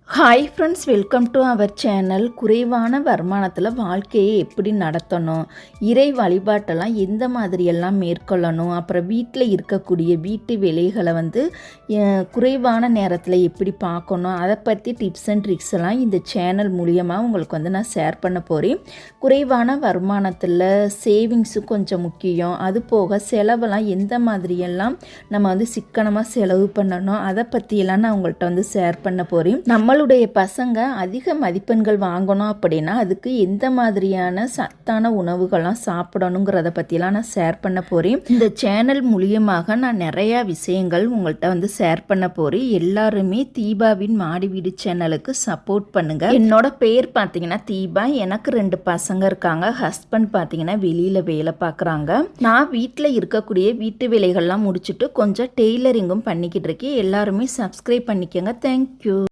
Hi friends, welcome to our channel. குறைவான வருமானத்தில் வாழ்க்கையை எப்படி நடத்தணும், இறை வழிபாட்டெல்லாம் எந்த மாதிரியெல்லாம் மேற்கொள்ளணும், அப்புறம் வீட்டில் இருக்கக்கூடிய வீட்டு வேலைகளை குறைவான நேரத்தில் எப்படி பார்க்கணும், அதை பற்றி டிப்ஸ் அண்ட் ட்ரிக்ஸ் எல்லாம் இந்த சேனல் மூலியமாக உங்களுக்கு நான் ஷேர் பண்ண போகிறேன். குறைவான வருமானத்தில் சேவிங்ஸும் கொஞ்சம் முக்கியம். அது போக செலவெல்லாம் எந்த மாதிரியெல்லாம் நம்ம சிக்கனமாக செலவு பண்ணணும், அதை பற்றியெல்லாம் நான் உங்கள்கிட்ட ஷேர் பண்ண போகிறேன். நம்மளுடைய பசங்க அதிக மதிப்பெண்கள் வாங்கணும் அப்படின்னா அதுக்கு எந்த மாதிரியான சத்தான உணவுகள்லாம் சாப்பிடணுங்கிறத பற்றிலாம் நான் ஷேர் பண்ண போகிறேன். இந்த சேனல் மூலியமாக நான் நிறையா விஷயங்கள் உங்கள்கிட்ட ஷேர் பண்ண போகிறேன். எல்லாருமே தீபாவின் மாடி வீடு சேனலுக்கு சப்போர்ட் பண்ணுங்கள். என்னோட பேர் பார்த்தீங்கன்னா தீபா. எனக்கு 2 பசங்க இருக்காங்க. ஹஸ்பண்ட் பார்த்தீங்கன்னா வெளியில் வேலை பார்க்குறாங்க. நான் வீட்டில் இருக்கக்கூடிய வீட்டு வேலைகள்லாம் முடிச்சுட்டு கொஞ்சம் டெய்லரிங்கும் பண்ணிக்கிட்டு இருக்கேன். எல்லாருமே சப்ஸ்கிரைப் பண்ணிக்கோங்க. தேங்க்யூ.